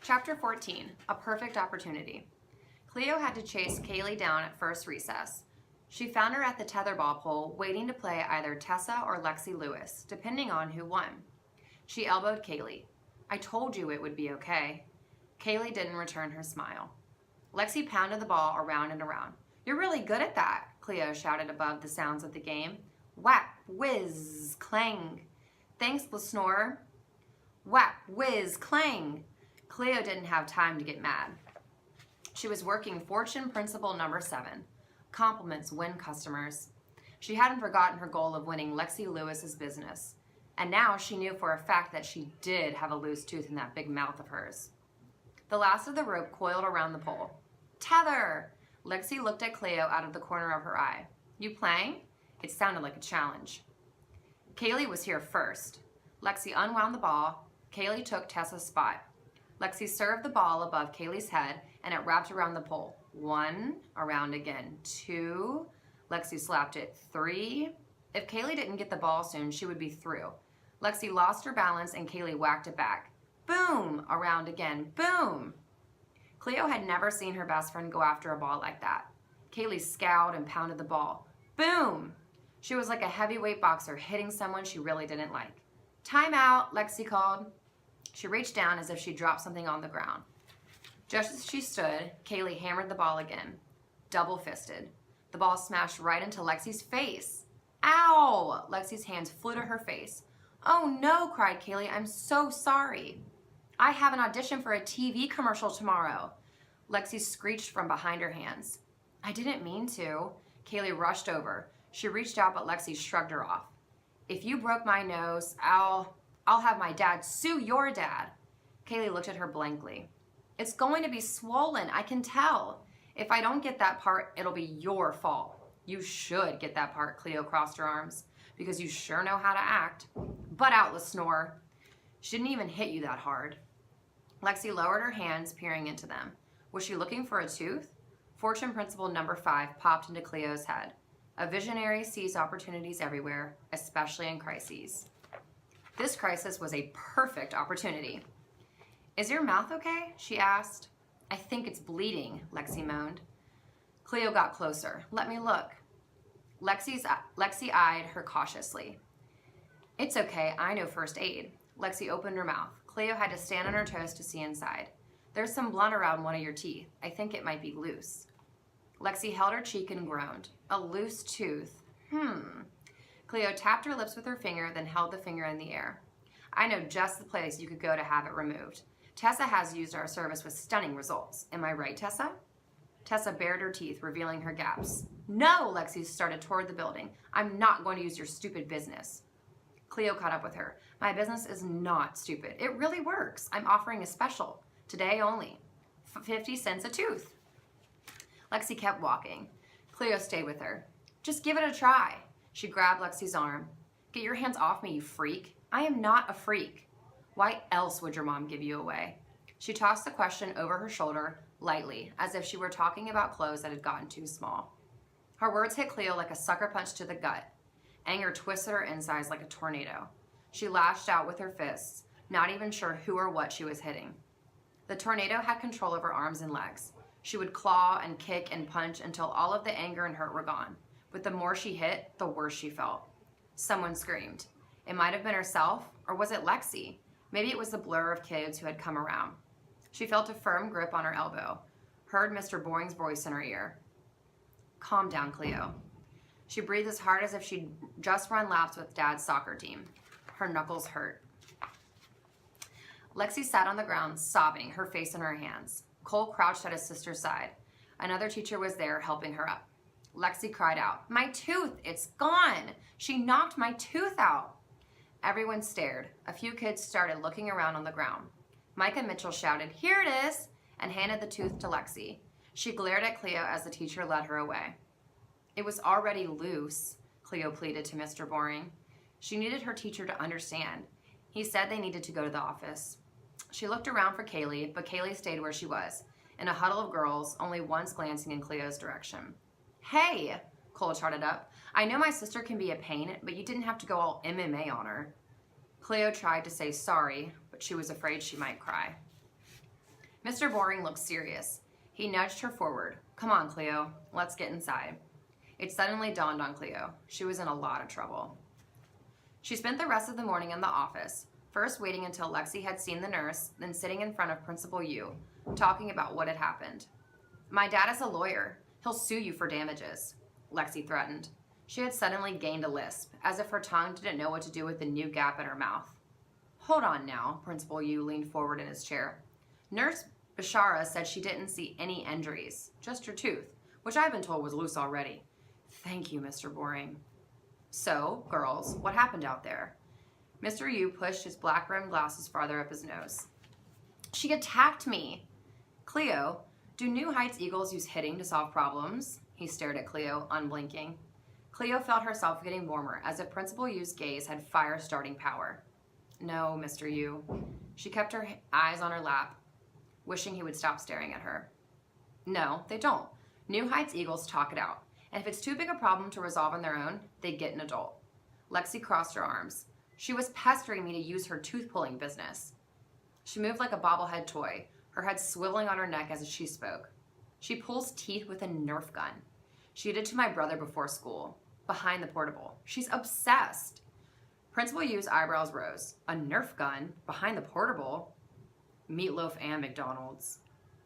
Chapter 14, A Perfect Opportunity. Cleo had to chase Kaylee down at first recess. She found her at the tetherball pole, waiting to play either Tessa or Lexi Lewis, depending on who won. She elbowed Kaylee. "I told you it would be okay." Kaylee didn't return her smile. Lexi pounded the ball around and around. "You're really good at that," Cleo shouted above the sounds of the game. Whap, whiz, clang. "Thanks, Lesnore." Whap, whiz, clang. Cleo didn't have time to get mad. She was working fortune principle number 7. Compliments win customers. She hadn't forgotten her goal of winning Lexi Lewis's business. And now she knew for a fact that she did have a loose tooth in that big mouth of hers. The last of the rope coiled around the pole. "Tether!" Lexi looked at Cleo out of the corner of her eye. "You playing?" It sounded like a challenge. Kaylee was here first. Lexi unwound the ball. Kaylee took Tessa's spot. Lexi served the ball above Kaylee's head, and it wrapped around the pole. 1, around again. 2, Lexi slapped it. 3. If Kaylee didn't get the ball soon, she would be through. Lexi lost her balance, and Kaylee whacked it back. Boom, around again. Boom. Cleo had never seen her best friend go after a ball like that. Kaylee scowled and pounded the ball. Boom. She was like a heavyweight boxer hitting someone she really didn't like. "Time out," Lexi called. She reached down as if she dropped something on the ground. Just as she stood, Kaylee hammered the ball again, double-fisted. The ball smashed right into Lexi's face. "Ow!" Lexi's hands flew to her face. "Oh no," cried Kaylee, "I'm so sorry. I have an audition for a TV commercial tomorrow." Lexi screeched from behind her hands. "I didn't mean to." Kaylee rushed over. She reached out, but Lexi shrugged her off. "If you broke my nose, I'll have my dad sue your dad." Kaylee looked at her blankly. "It's going to be swollen, I can tell. If I don't get that part, it'll be your fault." "You should get that part," Cleo crossed her arms, "because you sure know how to act. Butt out, Lesnore." "She didn't even hit you that hard." Lexi lowered her hands, peering into them. Was she looking for a tooth? Fortune principle number 5 popped into Cleo's head. A visionary sees opportunities everywhere, especially in crises. This crisis was a perfect opportunity. "Is your mouth okay?" she asked. "I think it's bleeding," Lexi moaned. Cleo got closer. "Let me look." Lexi eyed her cautiously. "It's okay, I know first aid." Lexi opened her mouth. Cleo had to stand on her toes to see inside. "There's some blood around one of your teeth. I think it might be loose." Lexi held her cheek and groaned. "A loose tooth. Cleo tapped her lips with her finger, then held the finger in the air. "I know just the place you could go to have it removed. Tessa has used our service with stunning results. Am I right, Tessa?" Tessa bared her teeth, revealing her gaps. "No," Lexi started toward the building. "I'm not going to use your stupid business." Cleo caught up with her. "My business is not stupid. It really works. I'm offering a special. Today only. 50 cents a tooth." Lexi kept walking. Cleo stayed with her. "Just give it a try." She grabbed Lexi's arm. "Get your hands off me, you freak." "I am not a freak." "Why else would your mom give you away?" She tossed the question over her shoulder, lightly, as if she were talking about clothes that had gotten too small. Her words hit Cleo like a sucker punch to the gut. Anger twisted her insides like a tornado. She lashed out with her fists, not even sure who or what she was hitting. The tornado had control of her arms and legs. She would claw and kick and punch until all of the anger and hurt were gone. But the more she hit, the worse she felt. Someone screamed. It might have been herself, or was it Lexi? Maybe it was the blur of kids who had come around. She felt a firm grip on her elbow, heard Mr. Boring's voice in her ear. "Calm down, Cleo." She breathed as hard as if she'd just run laps with Dad's soccer team. Her knuckles hurt. Lexi sat on the ground, sobbing, her face in her hands. Cole crouched at his sister's side. Another teacher was there, helping her up. Lexi cried out, "My tooth! It's gone! She knocked my tooth out!" Everyone stared. A few kids started looking around on the ground. Micah Mitchell shouted, "Here it is!" and handed the tooth to Lexi. She glared at Cleo as the teacher led her away. "It was already loose," Cleo pleaded to Mr. Boring. She needed her teacher to understand. He said they needed to go to the office. She looked around for Kaylee, but Kaylee stayed where she was, in a huddle of girls, only once glancing in Cleo's direction. "Hey," Cole trotted up. "I know my sister can be a pain, but you didn't have to go all MMA on her." Cleo tried to say sorry, but she was afraid she might cry. Mr. Boring looked serious. He nudged her forward. Come on, Cleo, let's get inside. It suddenly dawned on Cleo. She was in a lot of trouble. She spent the rest of the morning in the office, first waiting until Lexi had seen the nurse, then sitting in front of Principal Yu, talking about what had happened. My dad is a lawyer. He'll sue you for damages, Lexi threatened. She had suddenly gained a lisp, as if her tongue didn't know what to do with the new gap in her mouth. Hold on now, Principal Yu leaned forward in his chair. Nurse Bashara said she didn't see any injuries, just your tooth, which I've been told was loose already. Thank you, Mr. Boring. So, girls, what happened out there? Mr. Yu pushed his black-rimmed glasses farther up his nose. She attacked me. Cleo, do New Heights Eagles use hitting to solve problems? He stared at Cleo, unblinking. Cleo felt herself getting warmer, as if Principal Yu's gaze had fire-starting power. No, Mr. Yu. She kept her eyes on her lap, wishing he would stop staring at her. No, they don't. New Heights Eagles talk it out. And if it's too big a problem to resolve on their own, they get an adult. Lexi crossed her arms. She was pestering me to use her tooth-pulling business. She moved like a bobblehead toy, her head swiveling on her neck as she spoke. She pulls teeth with a Nerf gun. She did to my brother before school, behind the portable. She's obsessed. Principal Yu's eyebrows rose. A Nerf gun? Behind the portable? Meatloaf and McDonald's.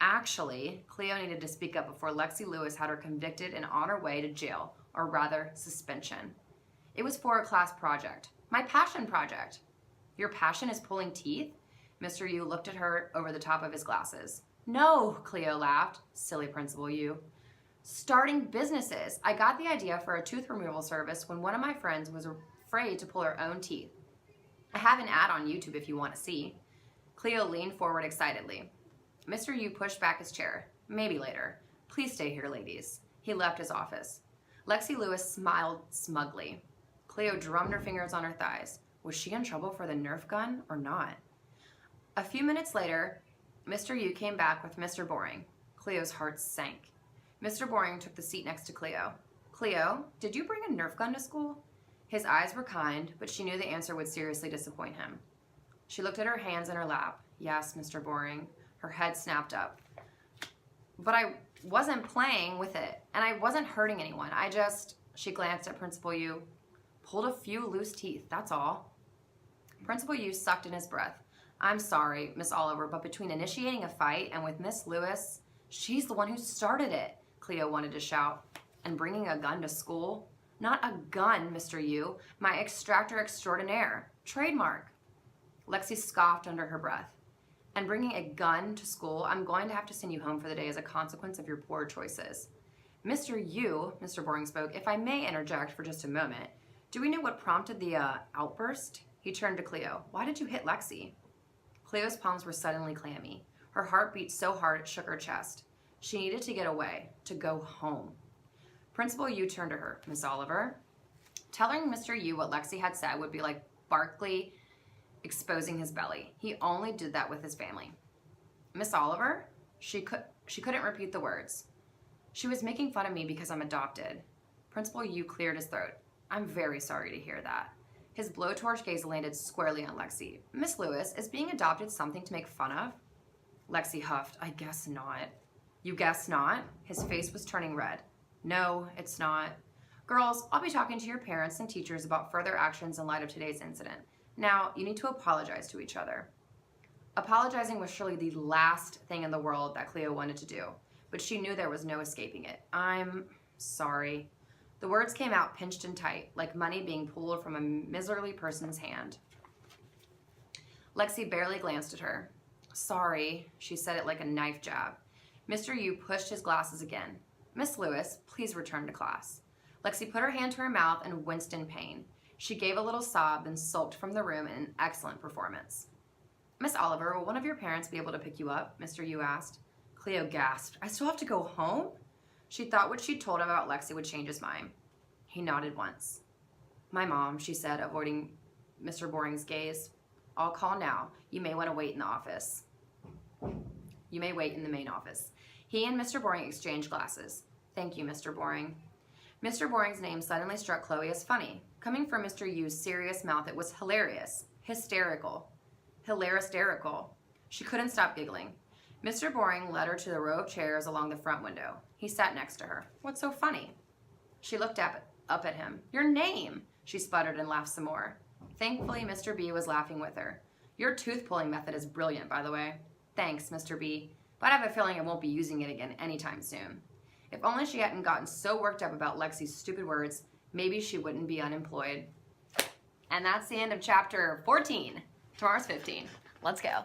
Actually, Cleo needed to speak up before Lexi Lewis had her convicted and on her way to jail, or rather, suspension. It was for a class project. My passion project. Your passion is pulling teeth? Mr. Yu looked at her over the top of his glasses. No, Cleo laughed. Silly Principal Yu. Starting businesses. I got the idea for a tooth removal service when one of my friends was afraid to pull her own teeth. I have an ad on YouTube if you want to see. Cleo leaned forward excitedly. Mr. Yu pushed back his chair. Maybe later. Please stay here, ladies. He left his office. Lexi Lewis smiled smugly. Cleo drummed her fingers on her thighs. Was she in trouble for the Nerf gun or not? A few minutes later, Mr. Yu came back with Mr. Boring. Cleo's heart sank. Mr. Boring took the seat next to Cleo. Cleo, did you bring a Nerf gun to school? His eyes were kind, but she knew the answer would seriously disappoint him. She looked at her hands in her lap. Yes, Mr. Boring. Her head snapped up. But I wasn't playing with it, and I wasn't hurting anyone. She glanced at Principal Yu, pulled a few loose teeth, that's all. Principal Yu sucked in his breath. I'm sorry, Miss Oliver, but between initiating a fight and with Miss Lewis, she's the one who started it, Cleo wanted to shout. And bringing a gun to school? Not a gun, Mr. Yu. My extractor extraordinaire. Trademark. Lexi scoffed under her breath. And bringing a gun to school, I'm going to have to send you home for the day as a consequence of your poor choices. Mr. Yu, Mr. Boring spoke, if I may interject for just a moment, do we know what prompted the outburst? He turned to Cleo. Why did you hit Lexi? Cleo's palms were suddenly clammy. Her heart beat so hard it shook her chest. She needed to get away, to go home. Principal Yu turned to her. Miss Oliver? Telling Mr. Yu what Lexi had said would be like Barkley exposing his belly. He only did that with his family. Miss Oliver? She couldn't repeat the words. She was making fun of me because I'm adopted. Principal Yu cleared his throat. I'm very sorry to hear that. His blowtorch gaze landed squarely on Lexi. Miss Lewis, is being adopted something to make fun of? Lexi huffed. I guess not. You guess not? His face was turning red. No, it's not. Girls, I'll be talking to your parents and teachers about further actions in light of today's incident. Now, you need to apologize to each other. Apologizing was surely the last thing in the world that Cleo wanted to do, but she knew there was no escaping it. I'm sorry. The words came out pinched and tight, like money being pulled from a miserly person's hand. Lexi barely glanced at her. Sorry, she said it like a knife jab. Mr. Yu pushed his glasses again. Miss Lewis, please return to class. Lexi put her hand to her mouth and winced in pain. She gave a little sob, then sulked from the room in an excellent performance. Miss Oliver, will one of your parents be able to pick you up? Mr. Yu asked. Cleo gasped. I still have to go home? She thought what she'd told him about Lexi would change his mind. He nodded once. My mom, she said, avoiding Mr. Boring's gaze. I'll call now. You may want to wait in the office. You may wait in the main office. He and Mr. Boring exchanged glasses. Thank you, Mr. Boring. Mr. Boring's name suddenly struck Chloe as funny. Coming from Mr. Yu's serious mouth, it was hilarious, hysterical, hilarysterical. She couldn't stop giggling. Mr. Boring led her to the row of chairs along the front window. He sat next to her. What's so funny? She looked up at him. Your name, she sputtered and laughed some more. Thankfully, Mr. B was laughing with her. Your tooth-pulling method is brilliant, by the way. Thanks, Mr. B, but I have a feeling I won't be using it again anytime soon. If only she hadn't gotten so worked up about Lexi's stupid words, maybe she wouldn't be unemployed. And that's the end of chapter 14. Tomorrow's 15. Let's go.